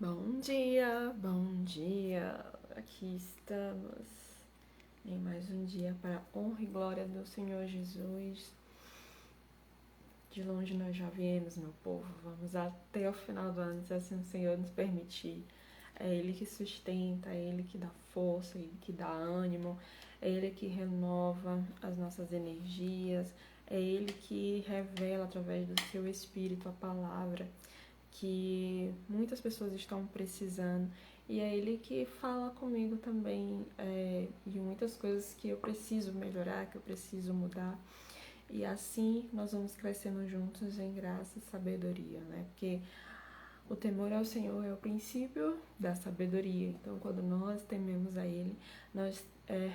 Bom dia, aqui estamos em mais um dia para a honra e glória do Senhor Jesus. De longe nós já viemos, meu povo, vamos até o final do ano, se assim o Senhor nos permitir. É Ele que sustenta, é Ele que dá força, é Ele que dá ânimo, é Ele que renova as nossas energias, é Ele que revela através do seu Espírito a palavra que muitas pessoas estão precisando, e é Ele que fala comigo também de muitas coisas que eu preciso melhorar, que eu preciso mudar, e assim nós vamos crescendo juntos em graça e sabedoria, né? Porque o temor ao Senhor é o princípio da sabedoria. Então, quando nós tememos a Ele, nós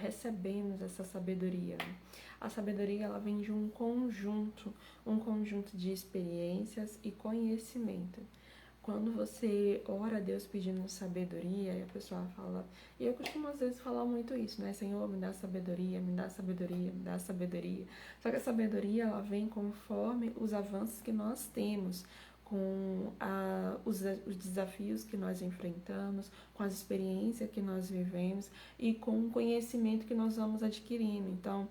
recebemos essa sabedoria. Né? A sabedoria, ela vem de um conjunto de experiências e conhecimento. Quando você ora a Deus pedindo sabedoria, e a pessoa fala... E eu costumo às vezes falar muito isso, né? Senhor, me dá sabedoria, me dá sabedoria, me dá sabedoria. Só que a sabedoria, ela vem conforme os avanços que nós temos, com os desafios que nós enfrentamos, com as experiências que nós vivemos e com o conhecimento que nós vamos adquirindo. Então,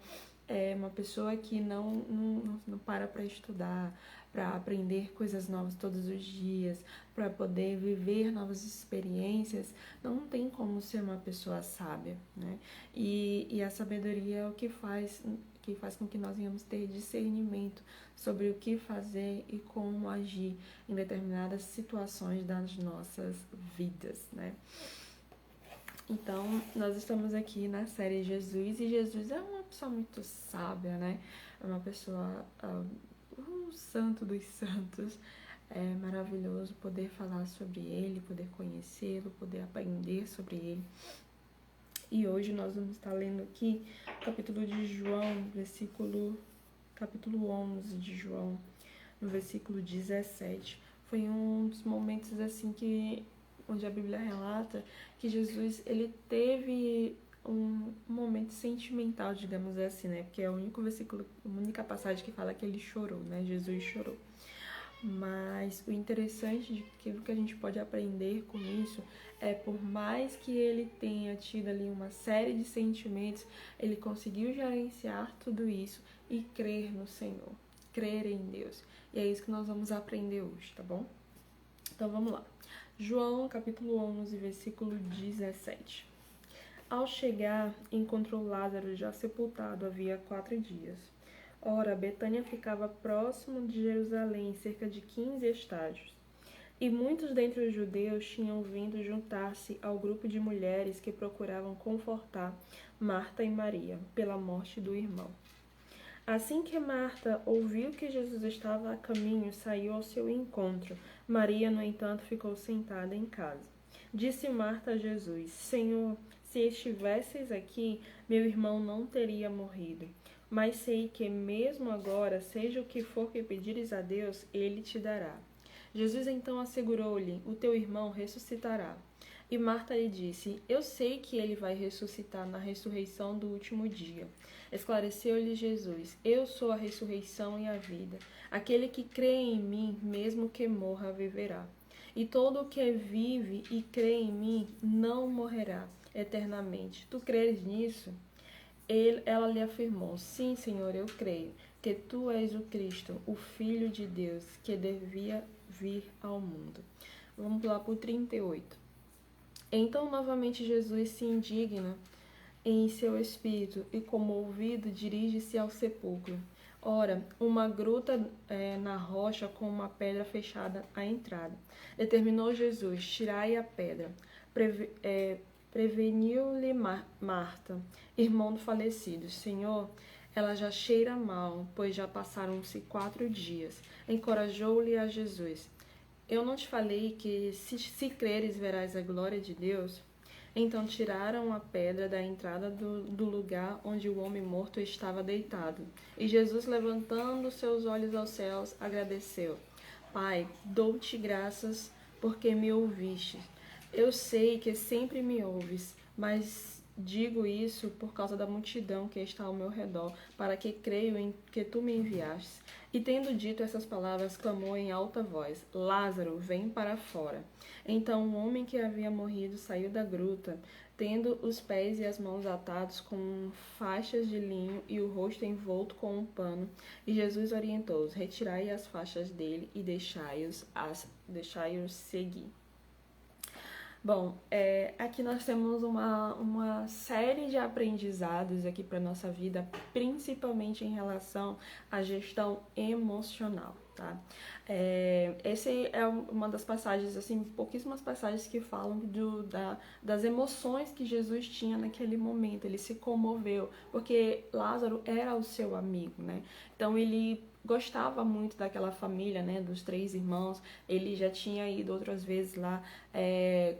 é uma pessoa que não para estudar, para aprender coisas novas todos os dias, para poder viver novas experiências, não tem como ser uma pessoa sábia, né? E a sabedoria é o que faz com que nós venhamos ter discernimento sobre o que fazer e como agir em determinadas situações das nossas vidas, né? Então, nós estamos aqui na série Jesus, e Jesus é uma pessoa muito sábia, né? É uma pessoa, um santo dos santos. É maravilhoso poder falar sobre ele, poder conhecê-lo, poder aprender sobre ele. E hoje nós vamos estar lendo aqui o capítulo de João, capítulo 11 de João, no versículo 17. Foi um dos momentos assim onde a Bíblia relata que Jesus, ele teve um momento sentimental, digamos assim, né? Porque é o único versículo, a única passagem que fala que ele chorou, né? Jesus chorou. Mas o interessante de que a gente pode aprender com isso é, por mais que ele tenha tido ali uma série de sentimentos, ele conseguiu gerenciar tudo isso e crer no Senhor, crer em Deus. E é isso que nós vamos aprender hoje, tá bom? Então vamos lá. João, capítulo 11, versículo 17. Ao chegar, encontrou Lázaro já sepultado havia 4 dias. Ora, Betânia ficava próximo de Jerusalém, cerca de 15 estádios. E muitos dentre os judeus tinham vindo juntar-se ao grupo de mulheres que procuravam confortar Marta e Maria pela morte do irmão. Assim que Marta ouviu que Jesus estava a caminho, saiu ao seu encontro. Maria, no entanto, ficou sentada em casa. Disse Marta a Jesus: Senhor, se estivesses aqui, meu irmão não teria morrido. Mas sei que mesmo agora, seja o que for que pedires a Deus, ele te dará. Jesus então assegurou-lhe: O teu irmão ressuscitará. E Marta lhe disse: Eu sei que ele vai ressuscitar na ressurreição do último dia. Esclareceu-lhe Jesus: Eu sou a ressurreição e a vida. Aquele que crê em mim, mesmo que morra, viverá. E todo o que vive e crê em mim não morrerá eternamente. Tu creres nisso? Ela lhe afirmou: Sim, Senhor, eu creio que tu és o Cristo, o Filho de Deus, que devia vir ao mundo. Vamos lá para o 38. Então, novamente, Jesus se indigna em seu espírito e, comovido, dirige-se ao sepulcro. Ora, uma gruta na rocha com uma pedra fechada à entrada. Determinou Jesus: Tirai a pedra. Preveniu-lhe Marta, irmão do falecido: Senhor, ela já cheira mal, pois já passaram-se 4 dias. Encorajou-lhe a Jesus: Eu não te falei que se creres verás a glória de Deus? Então tiraram a pedra da entrada do lugar onde o homem morto estava deitado. E Jesus, levantando seus olhos aos céus, agradeceu: Pai, dou-te graças porque me ouviste. Eu sei que sempre me ouves, mas digo isso por causa da multidão que está ao meu redor, para que creio em que tu me enviastes. E tendo dito essas palavras, clamou em alta voz: Lázaro, vem para fora. Então o homem que havia morrido saiu da gruta, tendo os pés e as mãos atados com faixas de linho e o rosto envolto com um pano. E Jesus orientou-os: retirai as faixas dele e deixai-os seguir. Bom, aqui nós temos uma série de aprendizados aqui para a nossa vida, principalmente em relação à gestão emocional, tá? Esse é uma das passagens, assim, pouquíssimas passagens que falam das emoções que Jesus tinha naquele momento. Ele se comoveu, porque Lázaro era o seu amigo, né? Então ele gostava muito daquela família, né, dos 3 irmãos. Ele já tinha ido outras vezes lá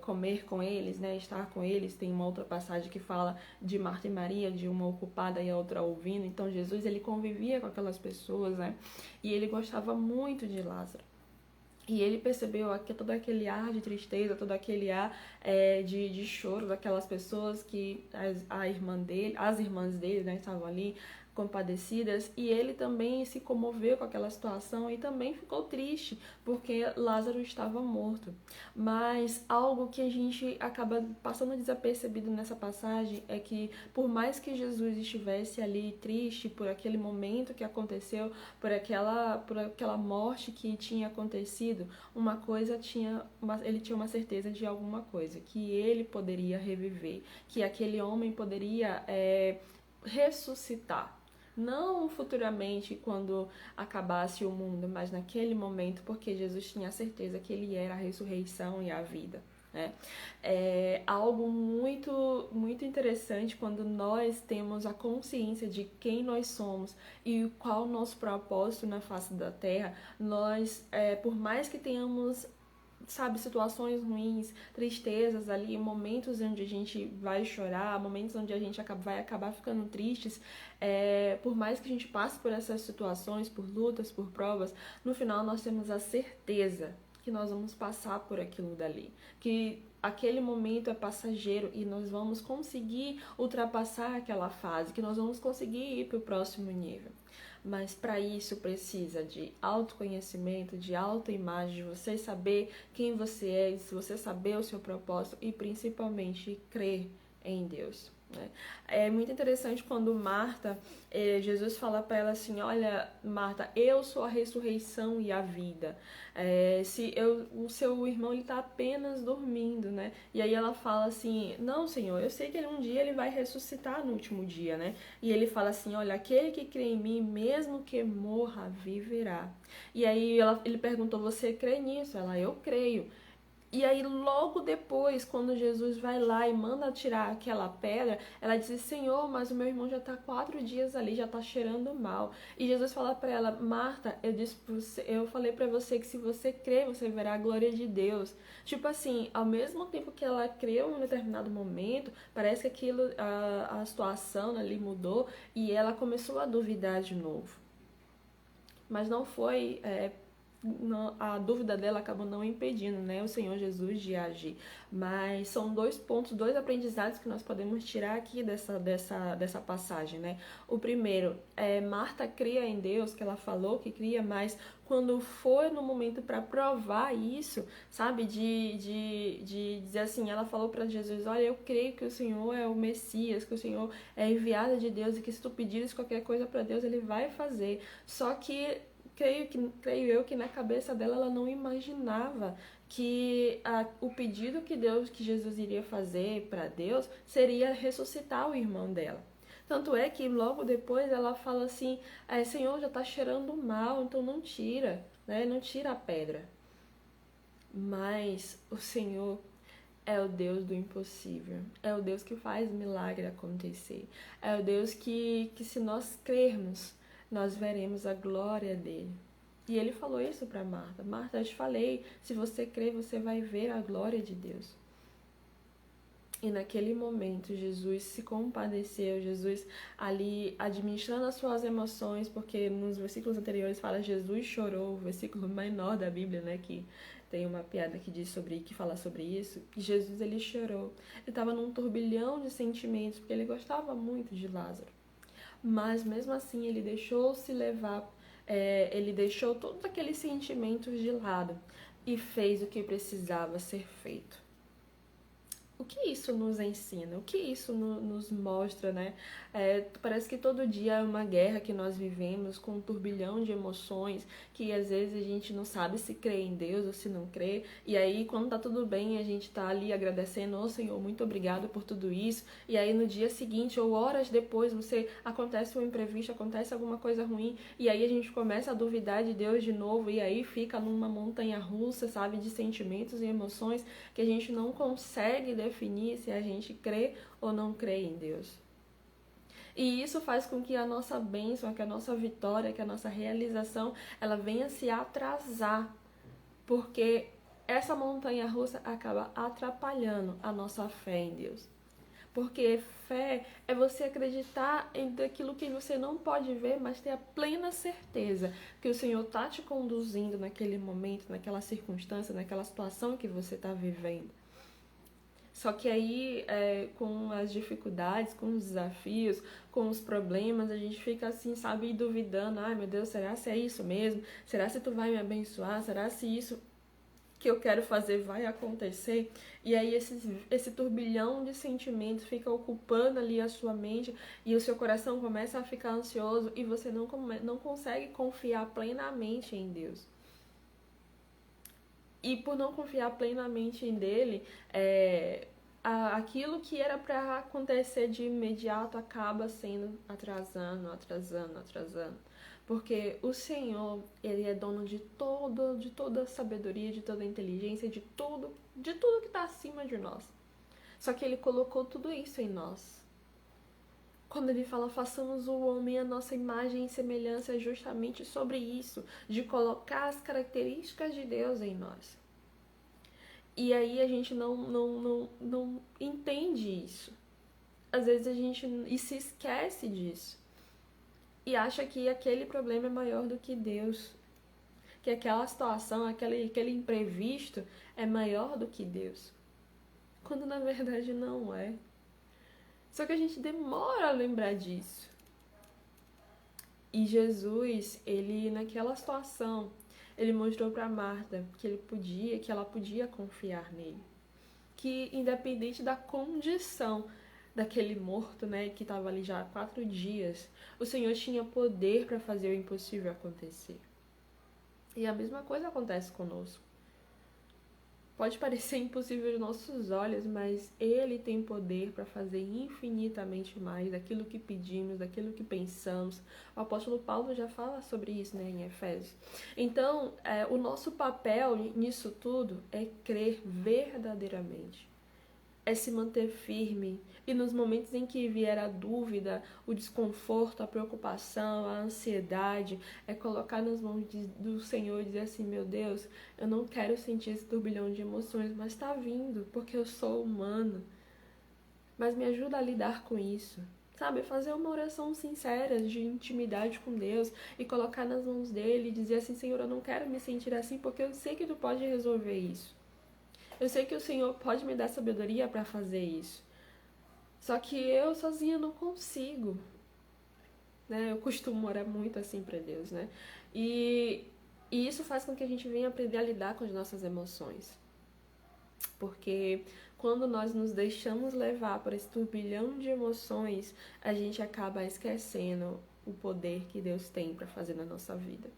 comer com eles, né, estar com eles. Tem uma outra passagem que fala de Marta e Maria, de uma ocupada e a outra ouvindo. Então Jesus, ele convivia com aquelas pessoas, né, e ele gostava muito de Lázaro. E ele percebeu que todo aquele ar de tristeza, todo aquele ar de choro daquelas pessoas que as irmãs dele, né, estavam ali compadecidas, e ele também se comoveu com aquela situação e também ficou triste porque Lázaro estava morto. Mas algo que a gente acaba passando desapercebido nessa passagem é que, por mais que Jesus estivesse ali triste por aquele momento que aconteceu, por aquela morte que tinha acontecido, ele tinha uma certeza de alguma coisa, que ele poderia reviver, que aquele homem poderia ressuscitar. Não futuramente, quando acabasse o mundo, mas naquele momento, porque Jesus tinha a certeza que ele era a ressurreição e a vida. É algo muito, muito interessante quando nós temos a consciência de quem nós somos e qual o nosso propósito na face da terra. Nós, por mais que tenhamos, situações ruins, tristezas ali, momentos onde a gente vai chorar, momentos onde a gente vai acabar ficando tristes, por mais que a gente passe por essas situações, por lutas, por provas, no final nós temos a certeza que nós vamos passar por aquilo dali, que aquele momento é passageiro e nós vamos conseguir ultrapassar aquela fase, que nós vamos conseguir ir para o próximo nível. Mas para isso precisa de autoconhecimento, de autoimagem, de você saber quem você é, de você saber o seu propósito e principalmente crer em Deus. É muito interessante quando Marta, Jesus fala para ela assim: olha, Marta, eu sou a ressurreição e a vida. O seu irmão está apenas dormindo, né? E aí ela fala assim: não, Senhor, eu sei que um dia ele vai ressuscitar no último dia, né? E ele fala assim: olha, aquele que crê em mim, mesmo que morra, viverá. E aí ele perguntou: você crê nisso? Ela: eu creio. E aí logo depois, quando Jesus vai lá e manda tirar aquela pedra, ela diz: Senhor, mas o meu irmão já está 4 dias ali, já está cheirando mal. E Jesus fala para ela: Marta, eu falei para você que se você crer, você verá a glória de Deus. Tipo assim, ao mesmo tempo que ela creu em um determinado momento, parece que a situação ali mudou e ela começou a duvidar de novo. Mas não foi... a dúvida dela acabou não impedindo, né, o Senhor Jesus de agir. Mas são 2 pontos, 2 aprendizados que nós podemos tirar aqui dessa passagem, né? O primeiro é Marta cria em Deus, que ela falou que cria, mas quando foi no momento para provar isso, sabe, de dizer assim, ela falou para Jesus: olha, eu creio que o Senhor é o Messias, que o Senhor é enviado de Deus e que se tu pedires qualquer coisa para Deus, Ele vai fazer. Só que creio eu que na cabeça dela ela não imaginava que o pedido que Jesus iria fazer para Deus seria ressuscitar o irmão dela. Tanto é que logo depois ela fala assim: Senhor, já está cheirando mal, então não tira, né? Não tira a pedra. Mas o Senhor é o Deus do impossível, é o Deus que faz milagre acontecer, é o Deus que se nós crermos, nós veremos a glória dele. E ele falou isso para Marta: Marta, eu te falei, se você crer, você vai ver a glória de Deus. E naquele momento, Jesus se compadeceu, Jesus ali administrando as suas emoções, porque nos versículos anteriores fala Jesus chorou, o versículo menor da Bíblia, né, que tem uma piada que fala sobre isso. E Jesus, ele chorou. Ele estava num turbilhão de sentimentos, porque ele gostava muito de Lázaro. Mas mesmo assim, ele deixou se levar, ele deixou todos aqueles sentimentos de lado e fez o que precisava ser feito. O que isso nos ensina? O que isso nos mostra, né? Parece que todo dia é uma guerra que nós vivemos com um turbilhão de emoções, que às vezes a gente não sabe se crê em Deus ou se não crê. E aí, quando tá tudo bem, a gente tá ali agradecendo, ô Senhor, muito obrigado por tudo isso. E aí, no dia seguinte ou horas depois, acontece um imprevisto, acontece alguma coisa ruim, e aí a gente começa a duvidar de Deus de novo, e aí fica numa montanha russa, sabe, de sentimentos e emoções que a gente não consegue definir se a gente crê ou não crê em Deus. E isso faz com que a nossa bênção, que a nossa vitória, que a nossa realização, ela venha se atrasar, porque essa montanha russa acaba atrapalhando a nossa fé em Deus. Porque fé é você acreditar em aquilo que você não pode ver, mas ter a plena certeza que o Senhor está te conduzindo naquele momento, naquela circunstância, naquela situação que você está vivendo. Só que aí, com as dificuldades, com os desafios, com os problemas, a gente fica assim, sabe, duvidando. Ai, meu Deus, será se é isso mesmo? Será se tu vai me abençoar? Será se isso que eu quero fazer vai acontecer? E aí esse turbilhão de sentimentos fica ocupando ali a sua mente e o seu coração começa a ficar ansioso e você não consegue confiar plenamente em Deus. E por não confiar plenamente em dele, aquilo que era para acontecer de imediato acaba sendo atrasando. Porque o Senhor, ele é dono de toda a sabedoria, de toda a inteligência, de tudo que está acima de nós. Só que ele colocou tudo isso em nós. Quando ele fala, façamos o homem a nossa imagem e semelhança, é justamente sobre isso, de colocar as características de Deus em nós. E aí a gente não entende isso. Às vezes a gente se esquece disso. E acha que aquele problema é maior do que Deus. Que aquela situação, aquele imprevisto é maior do que Deus. Quando na verdade não é. Só que a gente demora a lembrar disso. E Jesus, ele naquela situação, ele mostrou para Marta que ela podia confiar nele. Que independente da condição daquele morto, né, que estava ali já há 4 dias, o Senhor tinha poder para fazer o impossível acontecer. E a mesma coisa acontece conosco. Pode parecer impossível aos nossos olhos, mas Ele tem poder para fazer infinitamente mais daquilo que pedimos, daquilo que pensamos. O apóstolo Paulo já fala sobre isso, né, em Efésios. Então, o nosso papel nisso tudo é crer verdadeiramente. É se manter firme. E nos momentos em que vier a dúvida, o desconforto, a preocupação, a ansiedade, é colocar nas mãos do Senhor e dizer assim, meu Deus, eu não quero sentir esse turbilhão de emoções, mas está vindo, porque eu sou humano. Mas me ajuda a lidar com isso. Sabe, fazer uma oração sincera, de intimidade com Deus e colocar nas mãos dele e dizer assim, Senhor, eu não quero me sentir assim porque eu sei que tu pode resolver isso. Eu sei que o Senhor pode me dar sabedoria para fazer isso. Só que eu sozinha não consigo. Né? Eu costumo orar muito assim para Deus, né? E isso faz com que a gente venha aprender a lidar com as nossas emoções. Porque quando nós nos deixamos levar por esse turbilhão de emoções, a gente acaba esquecendo o poder que Deus tem para fazer na nossa vida.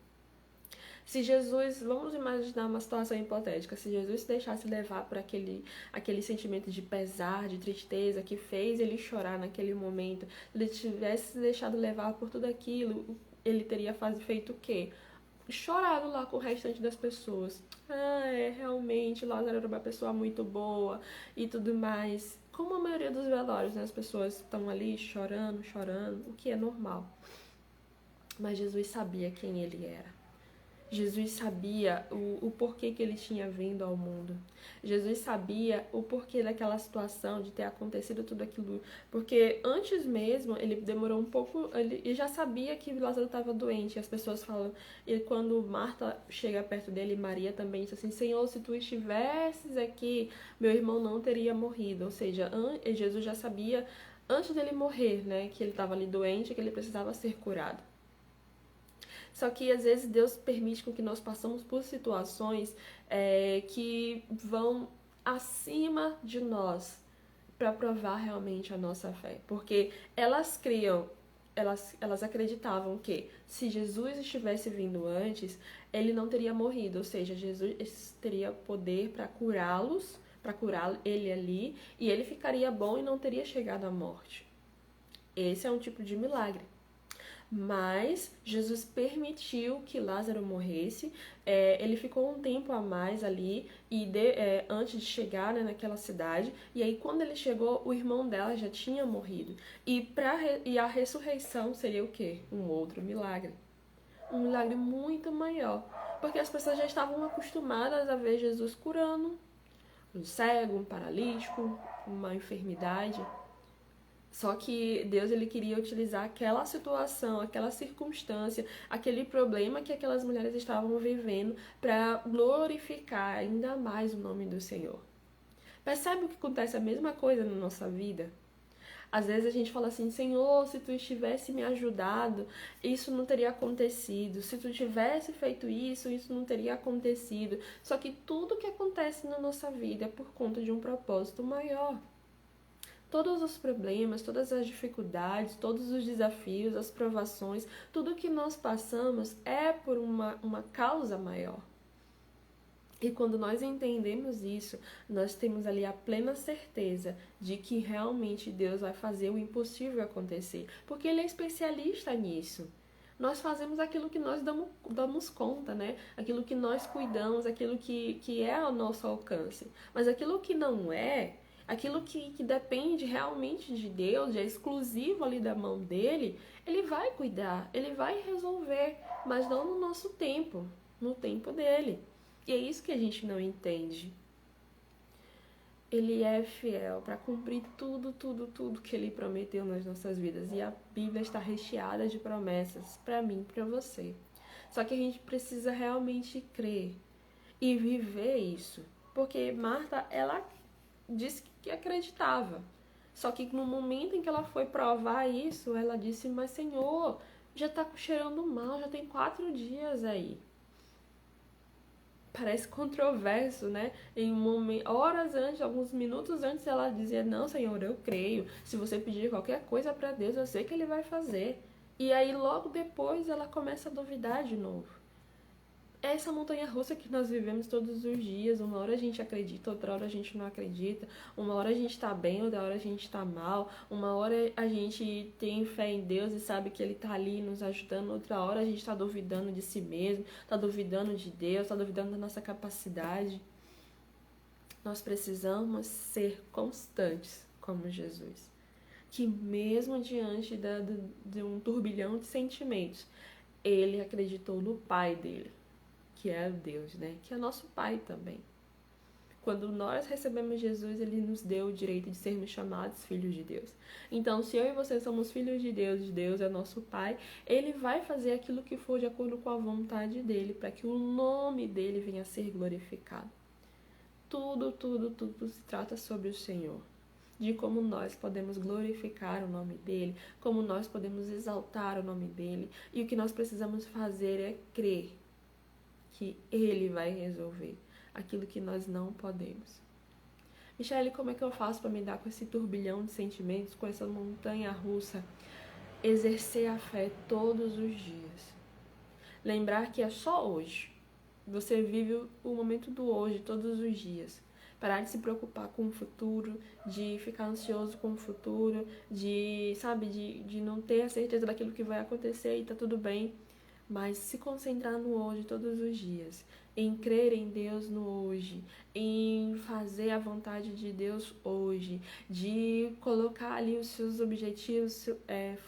Se Jesus, vamos imaginar uma situação hipotética, se Jesus se deixasse levar por aquele sentimento de pesar, de tristeza que fez ele chorar naquele momento, ele tivesse se deixado levar por tudo aquilo, ele teria feito o quê? Chorado lá com o restante das pessoas. Realmente, Lázaro era uma pessoa muito boa e tudo mais. Como a maioria dos velórios, né? As pessoas estão ali chorando, o que é normal. Mas Jesus sabia quem ele era. Jesus sabia o porquê que ele tinha vindo ao mundo. Jesus sabia o porquê daquela situação, de ter acontecido tudo aquilo. Porque antes mesmo, ele demorou um pouco, ele já sabia que Lázaro estava doente. As pessoas falam, e quando Marta chega perto dele, e Maria também diz assim, Senhor, se tu estivesses aqui, meu irmão não teria morrido. Ou seja, Jesus já sabia, antes dele morrer, né, que ele estava ali doente, que ele precisava ser curado. Só que às vezes Deus permite com que nós passamos por situações que vão acima de nós para provar realmente a nossa fé. Porque elas criam, elas acreditavam que se Jesus estivesse vindo antes, ele não teria morrido. Ou seja, Jesus teria poder para curá-los, para curar ele ali, e ele ficaria bom e não teria chegado à morte. Esse é um tipo de milagre. Mas Jesus permitiu que Lázaro morresse, ele ficou um tempo a mais ali antes de chegar, né, naquela cidade, e aí quando ele chegou, o irmão dela já tinha morrido. E a ressurreição seria o quê? Um outro milagre. Um milagre muito maior, porque as pessoas já estavam acostumadas a ver Jesus curando um cego, um paralítico, uma enfermidade. Só que Deus ele queria utilizar aquela situação, aquela circunstância, aquele problema que aquelas mulheres estavam vivendo para glorificar ainda mais o nome do Senhor. Percebe que acontece a mesma coisa na nossa vida? Às vezes a gente fala assim, Senhor, se tu estivesse me ajudado, isso não teria acontecido. Se tu tivesse feito isso, isso não teria acontecido. Só que tudo que acontece na nossa vida é por conta de um propósito maior. Todos os problemas, todas as dificuldades, todos os desafios, as provações, tudo que nós passamos é por uma causa maior. E quando nós entendemos isso, nós temos ali a plena certeza de que realmente Deus vai fazer o impossível acontecer, porque Ele é especialista nisso. Nós fazemos aquilo que nós damos conta, né? Aquilo que nós cuidamos, aquilo que é ao nosso alcance. Mas aquilo que não é, aquilo que depende realmente de Deus, é exclusivo ali da mão dele, ele vai cuidar, ele vai resolver, mas não no nosso tempo, no tempo dele. E é isso que a gente não entende. Ele é fiel para cumprir tudo que ele prometeu nas nossas vidas. E a Bíblia está recheada de promessas para mim e para você. Só que a gente precisa realmente crer e viver isso. Porque Marta, ela disse que acreditava. Só que no momento em que ela foi provar isso, ela disse, mas Senhor, já está cheirando mal, já tem 4 dias aí. Parece controverso, né? Horas antes, alguns minutos antes, ela dizia, não, Senhor, eu creio. Se você pedir qualquer coisa para Deus, eu sei que Ele vai fazer. E aí, logo depois, ela começa a duvidar de novo. É essa montanha-russa que nós vivemos todos os dias. Uma hora a gente acredita, outra hora a gente não acredita. Uma hora a gente tá bem, outra hora a gente tá mal. Uma hora a gente tem fé em Deus e sabe que Ele tá ali nos ajudando. Outra hora a gente tá duvidando de si mesmo, tá duvidando de Deus, tá duvidando da nossa capacidade. Nós precisamos ser constantes como Jesus. Que mesmo diante de um turbilhão de sentimentos, Ele acreditou no Pai dele, que é Deus, né? Que é nosso Pai também. Quando nós recebemos Jesus, Ele nos deu o direito de sermos chamados filhos de Deus. Então, se eu e você somos filhos de Deus é nosso Pai, Ele vai fazer aquilo que for de acordo com a vontade dEle, para que o nome dEle venha a ser glorificado. Tudo se trata sobre o Senhor. De como nós podemos glorificar o nome dEle, como nós podemos exaltar o nome dEle. E o que nós precisamos fazer é crer que Ele vai resolver aquilo que nós não podemos. Michele, como é que eu faço para me dar com esse turbilhão de sentimentos, com essa montanha russa? Exercer a fé todos os dias. Lembrar que é só hoje. Você vive o momento do hoje todos os dias. Parar de se preocupar com o futuro, de ficar ansioso com o futuro, de não ter a certeza daquilo que vai acontecer e tá tudo bem. Mas se concentrar no hoje todos os dias em crer em Deus no hoje, em fazer a vontade de Deus hoje, de colocar ali os seus objetivos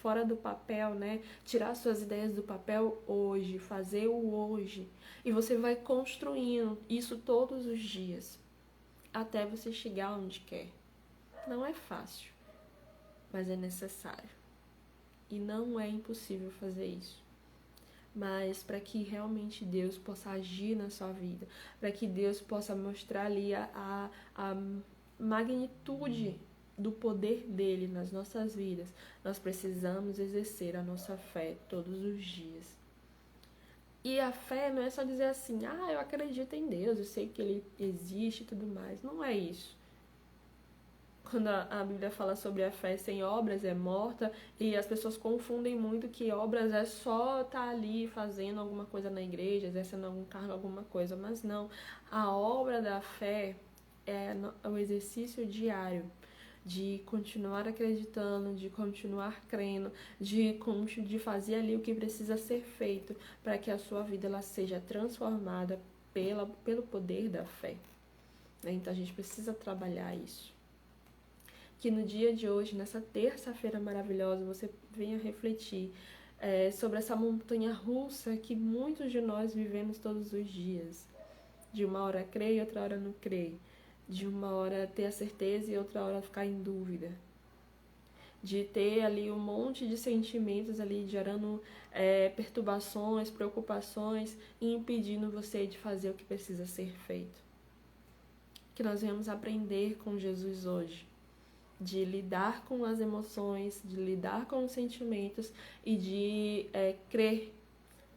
fora do papel, né? Tirar suas ideias do papel hoje, fazer o hoje. E você vai construindo isso todos os dias, até você chegar onde quer. Não é fácil, mas é necessário. E não é impossível fazer isso. Mas para que realmente Deus possa agir na sua vida, para que Deus possa mostrar ali a magnitude do poder dele nas nossas vidas, nós precisamos exercer a nossa fé todos os dias. E a fé não é só dizer assim, eu acredito em Deus, eu sei que ele existe e tudo mais. Não é isso. Quando a Bíblia fala sobre a fé sem obras é morta, e as pessoas confundem muito que obras é só estar ali fazendo alguma coisa na igreja, exercendo algum cargo, alguma coisa, mas não. A obra da fé é o exercício diário de continuar acreditando, de continuar crendo, de fazer ali o que precisa ser feito para que a sua vida ela seja transformada pelo poder da fé. Então a gente precisa trabalhar isso. Que no dia de hoje, nessa terça-feira maravilhosa, você venha refletir sobre essa montanha russa que muitos de nós vivemos todos os dias. De uma hora crer e outra hora não crer. De uma hora ter a certeza e outra hora ficar em dúvida. De ter ali um monte de sentimentos ali gerando perturbações, preocupações e impedindo você de fazer o que precisa ser feito. Que nós venhamos aprender com Jesus hoje. De lidar com as emoções, de lidar com os sentimentos e de crer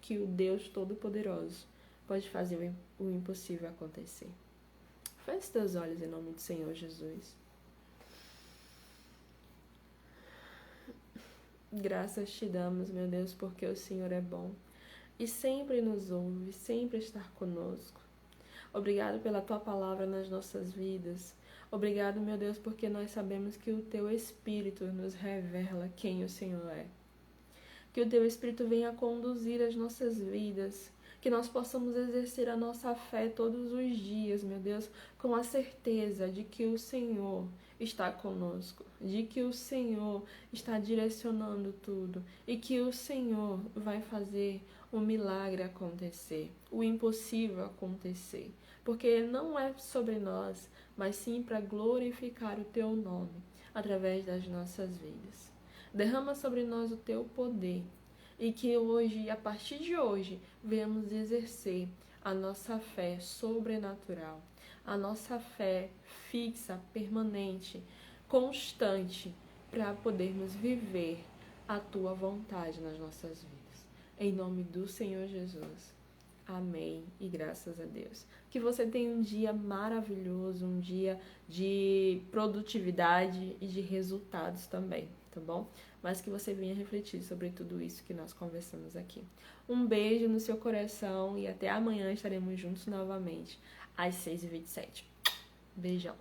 que o Deus Todo-Poderoso pode fazer o impossível acontecer. Feche teus olhos em nome do Senhor Jesus. Graças te damos, meu Deus, porque o Senhor é bom e sempre nos ouve, sempre está conosco. Obrigado pela tua palavra nas nossas vidas. Obrigado, meu Deus, porque nós sabemos que o teu Espírito nos revela quem o Senhor é. Que o teu Espírito venha conduzir as nossas vidas, que nós possamos exercer a nossa fé todos os dias, meu Deus, com a certeza de que o Senhor está conosco, de que o Senhor está direcionando tudo e que o Senhor vai fazer o milagre acontecer, o impossível acontecer, porque não é sobre nós, mas sim para glorificar o teu nome através das nossas vidas. Derrama sobre nós o teu poder e que hoje, a partir de hoje, venhamos exercer a nossa fé sobrenatural, a nossa fé fixa, permanente, constante, para podermos viver a tua vontade nas nossas vidas. Em nome do Senhor Jesus. Amém e graças a Deus. Que você tenha um dia maravilhoso, um dia de produtividade e de resultados também, tá bom? Mas que você venha refletir sobre tudo isso que nós conversamos aqui. Um beijo no seu coração e até amanhã estaremos juntos novamente às 6h27. Beijão!